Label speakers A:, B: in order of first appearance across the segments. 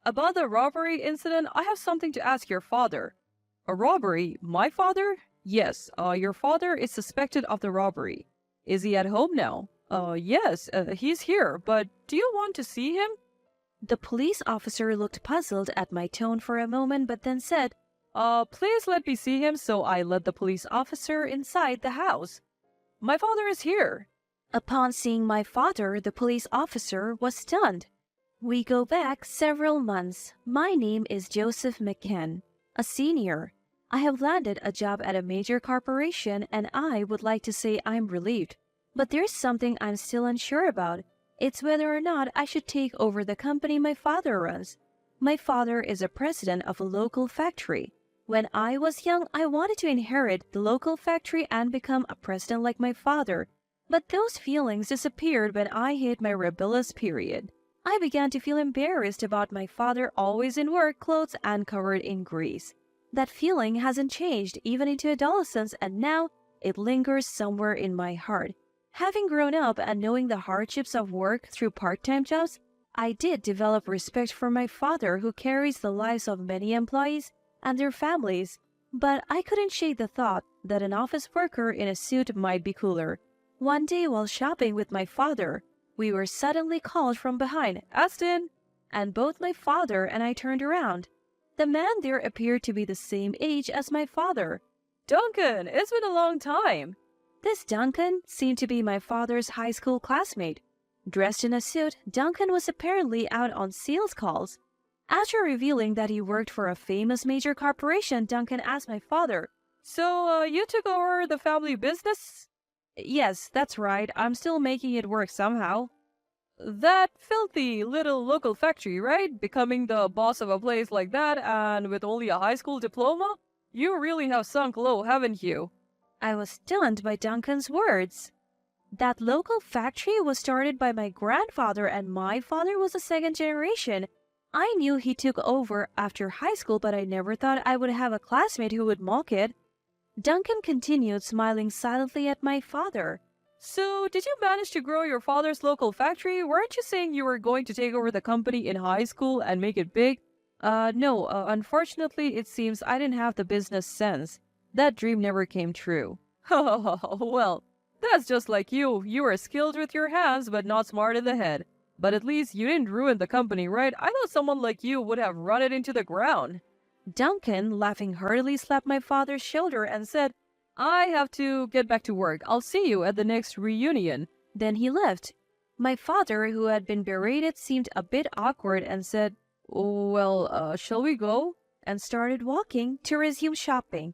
A: About the robbery incident, I have something to ask your father. A robbery? My father? Yes, your father is suspected of the robbery. Is he at home now? Yes, he's here, but do you want to see him? The police officer looked puzzled at my tone for a moment, but then said, please let me see him, so I led the police officer inside the house. My father is here. Upon seeing my father, the police officer was stunned. We go back several months. My name is Joseph McCann, a senior. I have landed a job at a major corporation and I would like to say I'm relieved. But there's something I'm still unsure about. It's whether or not I should take over the company my father runs. My father is a president of a local factory. When I was young, I wanted to inherit the local factory and become a president like my father. But those feelings disappeared when I hit my rebellious period. I began to feel embarrassed about my father always in work clothes and covered in grease. That feeling hasn't changed even into adolescence, and now it lingers somewhere in my heart. Having grown up and knowing the hardships of work through part-time jobs, I did develop respect for my father who carries the lives of many employees and their families. But I couldn't shake the thought that an office worker in a suit might be cooler. One day while shopping with my father, we were suddenly called from behind, "Aston!" And both my father and I turned around. The man there appeared to be the same age as my father. "Duncan, it's been a long time." This Duncan seemed to be my father's high school classmate. Dressed in a suit, Duncan was apparently out on sales calls. After revealing that he worked for a famous major corporation, Duncan asked my father, "So, you took over the family business?" "Yes, that's right. I'm still making it work somehow." "That filthy little local factory, right? Becoming the boss of a place like that and with only a high school diploma? You really have sunk low, haven't you?" I was stunned by Duncan's words. That local factory was started by my grandfather and my father was a second generation. I knew he took over after high school, but I never thought I would have a classmate who would mock it. Duncan continued, smiling silently at my father. "So, did you manage to grow your father's local factory? Weren't you saying you were going to take over the company in high school and make it big?" No, unfortunately, it seems I didn't have the business sense. That dream never came true." "Well, that's just like you. You were skilled with your hands, but not smart in the head. But at least you didn't ruin the company, right? I thought someone like you would have run it into the ground." Duncan, laughing heartily, slapped my father's shoulder and said, "I have to get back to work. I'll see you at the next reunion." Then he left. My father, who had been berated, seemed a bit awkward and said, "Well, shall we go?" and started walking to resume shopping.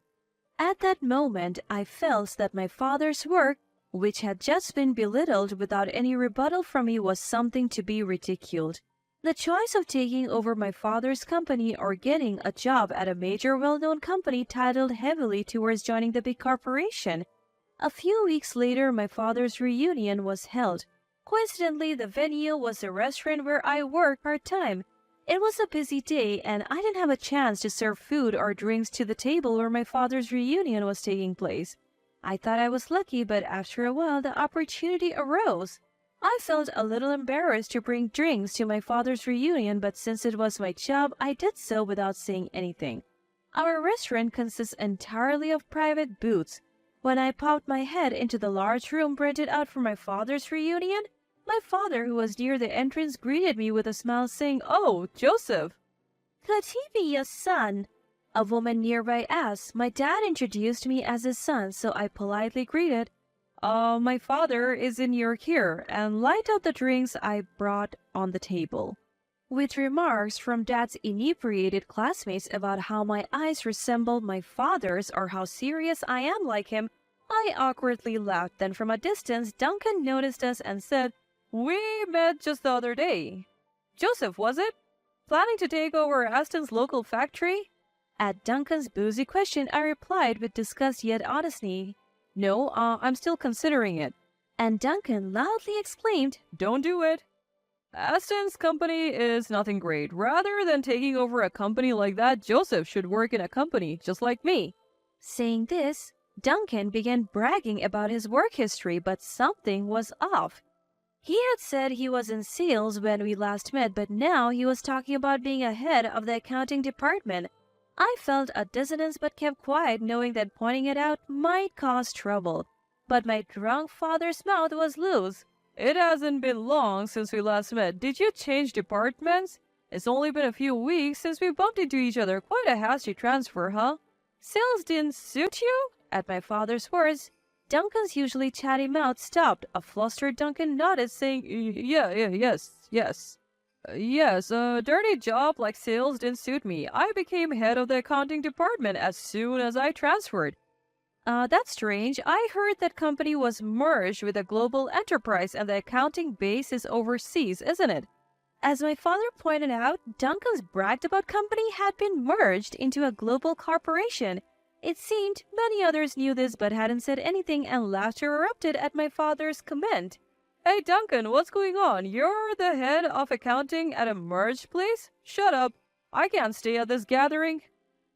A: At that moment, I felt that my father's work, which had just been belittled without any rebuttal from me, was something to be ridiculed. The choice of taking over my father's company or getting a job at a major well-known company titled heavily towards joining the big corporation. A few weeks later, my father's reunion was held. Coincidentally, the venue was the restaurant where I work part-time. It was a busy day, and I didn't have a chance to serve food or drinks to the table where my father's reunion was taking place. I thought I was lucky, but after a while the opportunity arose. I felt a little embarrassed to bring drinks to my father's reunion, but since it was my job, I did so without saying anything. Our restaurant consists entirely of private booths. When I popped my head into the large room rented out for my father's reunion, my father, who was near the entrance, greeted me with a smile, saying, "Oh, Joseph." "Could he be your son?" a woman nearby asked. My dad introduced me as his son, so I politely greeted, My father is in York here," and light up the drinks I brought on the table. With remarks from Dad's inebriated classmates about how my eyes resembled my father's or how serious I am like him, I awkwardly laughed. Then from a distance, Duncan noticed us and said, "We met just the other day." "Joseph, was it? Planning to take over Aston's local factory?" At Duncan's boozy question, I replied with disgust yet honesty, "No, I'm still considering it." And Duncan loudly exclaimed, "Don't do it. Aston's company is nothing great. Rather than taking over a company like that, Joseph should work in a company just like me." Saying this, Duncan began bragging about his work history, but something was off.
B: He had said he was in sales when we last met, but now he was talking about being a head of the accounting department. I felt a dissonance but kept quiet, knowing that pointing it out might cause trouble. But my drunk father's mouth was loose.
A: It hasn't been long since we last met. Did you change departments? It's only been a few weeks since we bumped into each other. Quite a hasty transfer, huh? Sales didn't suit you?
B: At my father's words, Duncan's usually chatty mouth stopped. A flustered Duncan nodded, saying,
A: Yes, a dirty job like sales didn't suit me. I became head of the accounting department as soon as I transferred.
B: That's strange. I heard that company was merged with a global enterprise and the accounting base is overseas, isn't it? As my father pointed out, Duncan's bragged about company had been merged into a global corporation. It seemed many others knew this but hadn't said anything, and laughter erupted at my father's comment.
A: Hey Duncan, what's going on? You're the head of accounting at a merged place? Shut up. I can't stay at this gathering.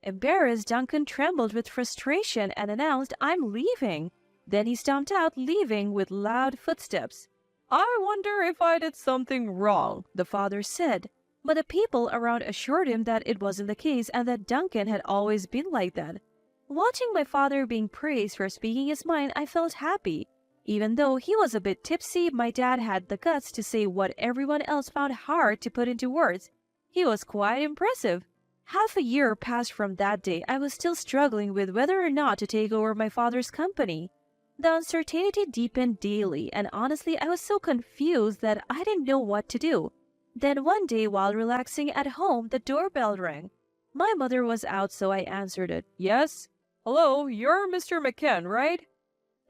B: Embarrassed, Duncan trembled with frustration and announced, "I'm leaving." Then he stomped out, leaving with loud footsteps.
A: I wonder if I did something wrong,
B: the father said. But the people around assured him that it wasn't the case and that Duncan had always been like that. Watching my father being praised for speaking his mind, I felt happy. Even though he was a bit tipsy, my dad had the guts to say what everyone else found hard to put into words. He was quite impressive. Half a year passed from that day. I was still struggling with whether or not to take over my father's company. The uncertainty deepened daily, and honestly, I was so confused that I didn't know what to do. Then one day, while relaxing at home, the doorbell rang. My mother was out, so I answered it.
A: Yes? Hello, you're Mr. McCann, right?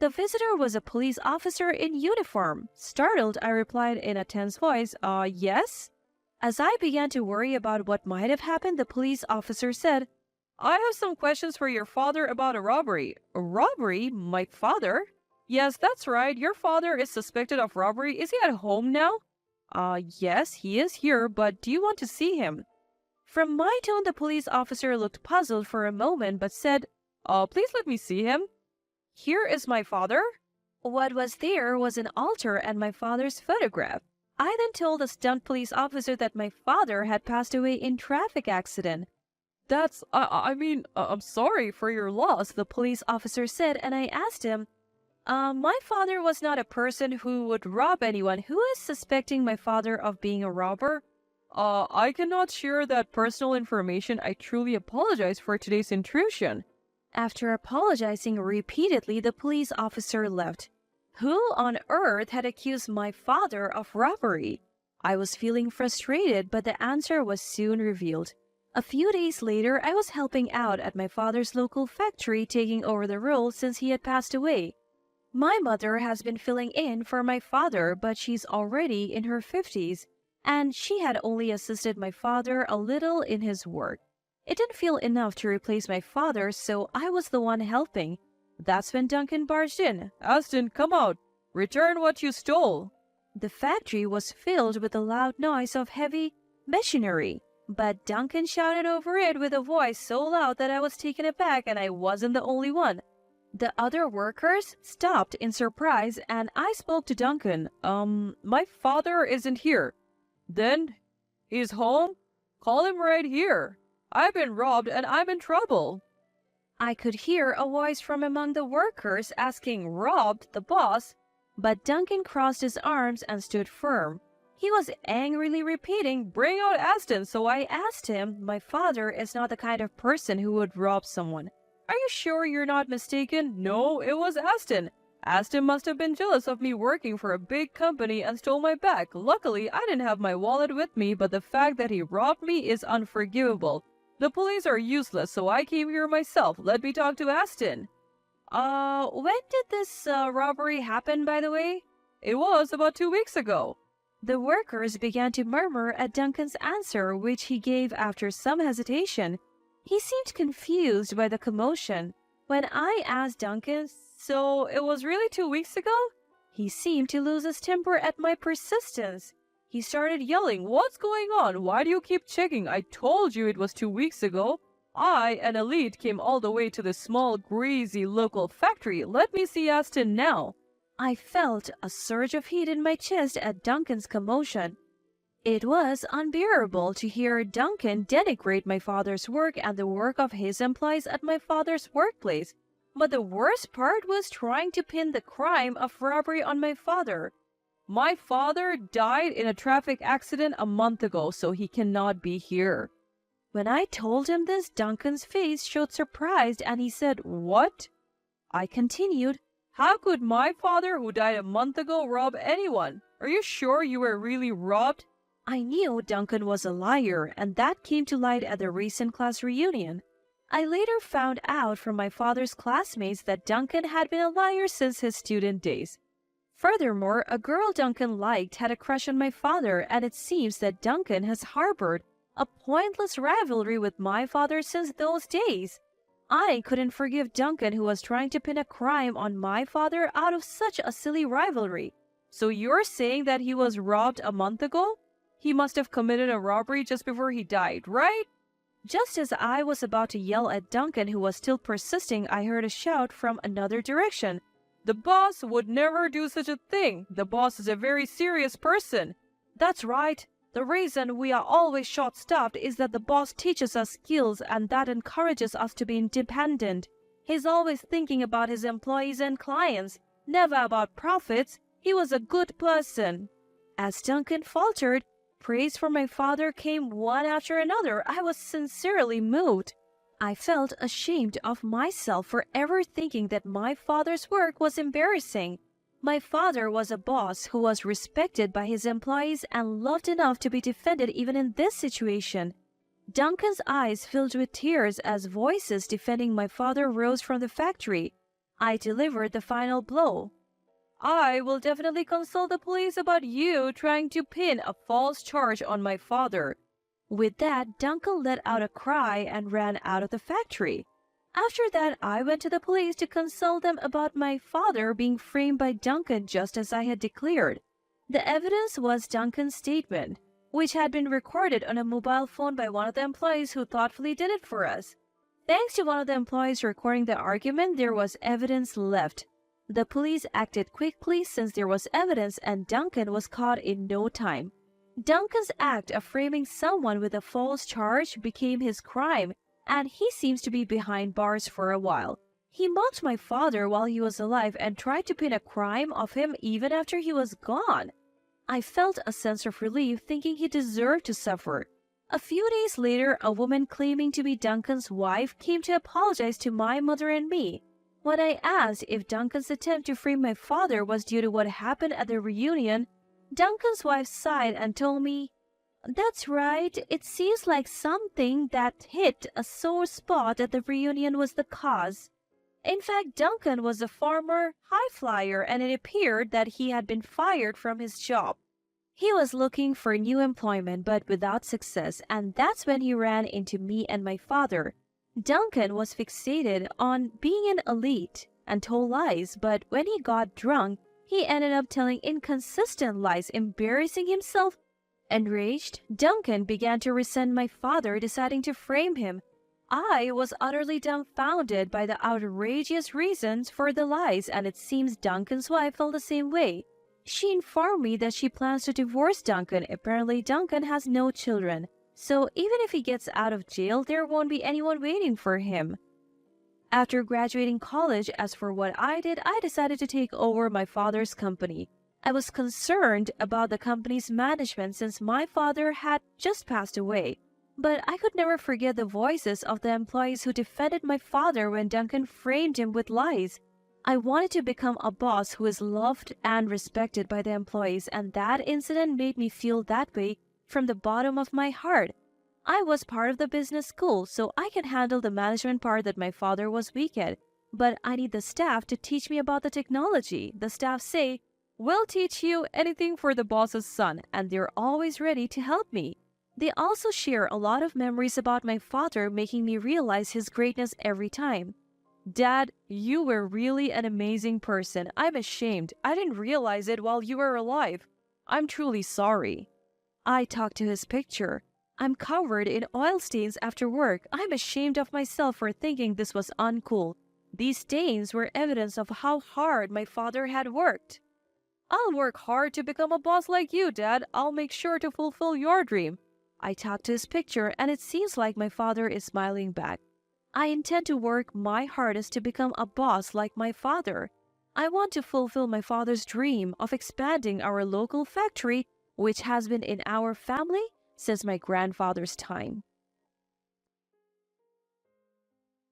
B: The visitor was a police officer in uniform. Startled, I replied in a tense voice, yes? As I began to worry about what might have happened, the police officer said,
A: I have some questions for your father about a robbery. A robbery? My father? Yes, that's right. Your father is suspected of robbery. Is he at home now? Yes, he is here, but do you want to see him?
B: From my tone, the police officer looked puzzled for a moment, but said,
A: please let me see him. Here is my father.
B: What was there was an altar and my father's photograph. I then told the stunned police officer that my father had passed away in traffic accident.
A: I'm sorry for your loss,
B: the police officer said, and I asked him, my father was not a person who would rob anyone. Who is suspecting my father of being a robber?
A: I cannot share that personal information. I truly apologize for today's intrusion.
B: After apologizing repeatedly, the police officer left. Who on earth had accused my father of robbery? I was feeling frustrated, but the answer was soon revealed. A few days later, I was helping out at my father's local factory, taking over the role since he had passed away. My mother has been filling in for my father, but she's already in her 50s, and she had only assisted my father a little in his work. It didn't feel enough to replace my father, so I was the one helping. That's when Duncan barged in.
A: Aston, come out. Return what you stole.
B: The factory was filled with the loud noise of heavy machinery, but Duncan shouted over it with a voice so loud that I was taken aback, and I wasn't the only one. The other workers stopped in surprise, and I spoke to Duncan.
A: My father isn't here. Then he's home? Call him right here. I've been robbed and I'm in trouble.
B: I could hear a voice from among the workers asking, "Robbed, the boss?" But Duncan crossed his arms and stood firm. He was angrily repeating, "Bring out Aston." So I asked him, "My father is not the kind of person who would rob someone. Are you sure you're not mistaken?"
A: No, it was Aston. Aston must have been jealous of me working for a big company and stole my bag. Luckily, I didn't have my wallet with me, but the fact that he robbed me is unforgivable. The police are useless, so I came here myself. Let me talk to Aston.
B: When did this robbery happen, by the way?
A: It was about 2 weeks ago.
B: The workers began to murmur at Duncan's answer, which he gave after some hesitation. He seemed confused by the commotion. When I asked Duncan,
A: "So it was really 2 weeks ago?"
B: he seemed to lose his temper at my persistence.
A: He started yelling, "What's going on? Why do you keep checking? I told you it was 2 weeks ago. I, an elite, came all the way to this small, greasy local factory. Let me see Aston now."
B: I felt a surge of heat in my chest at Duncan's commotion. It was unbearable to hear Duncan denigrate my father's work and the work of his employees at my father's workplace. But the worst part was trying to pin the crime of robbery on my father. My father died in a traffic accident a month ago, so he cannot be here. When I told him this, Duncan's face showed surprise and he said, "What?" I continued, "How could my father, who died a month ago, rob anyone? Are you sure you were really robbed?" I knew Duncan was a liar, and that came to light at the recent class reunion. I later found out from my father's classmates that Duncan had been a liar since his student days. Furthermore, a girl Duncan liked had a crush on my father, and it seems that Duncan has harbored a pointless rivalry with my father since those days. I couldn't forgive Duncan, who was trying to pin a crime on my father out of such a silly rivalry. So you're saying that he was robbed a month ago? He must have committed a robbery just before he died, right? Just as I was about to yell at Duncan, who was still persisting, I heard a shout from another direction. "The boss would never do such a thing. The boss is a very serious person." That's right. The reason we are always short-staffed is that the boss teaches us skills and that encourages us to be independent. He's always thinking about his employees and clients, never about profits. He was a good person. As Duncan faltered, praise from my father came one after another. I was sincerely moved. I felt ashamed of myself for ever thinking that my father's work was embarrassing. My father was a boss who was respected by his employees and loved enough to be defended even in this situation. Duncan's eyes filled with tears as voices defending my father rose from the factory. I delivered the final blow. "I will definitely consult the police about you trying to pin a false charge on my father." With that, Duncan let out a cry and ran out of the factory. After that, I went to the police to consult them about my father being framed by Duncan just as I had declared. The evidence was Duncan's statement, which had been recorded on a mobile phone by one of the employees who thoughtfully did it for us. Thanks to one of the employees recording the argument, there was evidence left. The police acted quickly since there was evidence, and Duncan was caught in no time. Duncan's act of framing someone with a false charge became his crime, and he seems to be behind bars for a while. He mocked my father while he was alive and tried to pin a crime of him even after he was gone. I felt a sense of relief, thinking he deserved to suffer. A few days later, a woman claiming to be Duncan's wife came to apologize to my mother and me. When I asked if Duncan's attempt to frame my father was due to what happened at the reunion, Duncan's wife sighed and told me, "That's right, it seems like something that hit a sore spot at the reunion was the cause." In fact, Duncan was a former high flyer, and it appeared that he had been fired from his job. He was looking for new employment but without success, and that's when he ran into me and my father. Duncan was fixated on being an elite and told lies, but when he got drunk, he ended up telling inconsistent lies, embarrassing himself. Enraged, Duncan began to resent my father, deciding to frame him. I was utterly dumbfounded by the outrageous reasons for the lies, and it seems Duncan's wife felt the same way. She informed me that she plans to divorce Duncan. Apparently, Duncan has no children, so even if he gets out of jail, there won't be anyone waiting for him. After graduating college, as for what I did, I decided to take over my father's company. I was concerned about the company's management since my father had just passed away. But I could never forget the voices of the employees who defended my father when Duncan framed him with lies. I wanted to become a boss who is loved and respected by the employees, and that incident made me feel that way from the bottom of my heart. I was part of the business school, so I can handle the management part that my father was weak at. But I need the staff to teach me about the technology. The staff say, "We'll teach you anything for the boss's son," and they're always ready to help me. They also share a lot of memories about my father, making me realize his greatness every time. "Dad, you were really an amazing person. I'm ashamed. I didn't realize it while you were alive. I'm truly sorry." I talked to his picture. "I'm covered in oil stains after work. I'm ashamed of myself for thinking this was uncool. These stains were evidence of how hard my father had worked. "I'll work hard to become a boss like you, Dad. I'll make sure to fulfill your dream." I talked to his picture, and it seems like my father is smiling back. I intend to work my hardest to become a boss like my father. I want to fulfill my father's dream of expanding our local factory, which has been in our family since my grandfather's time.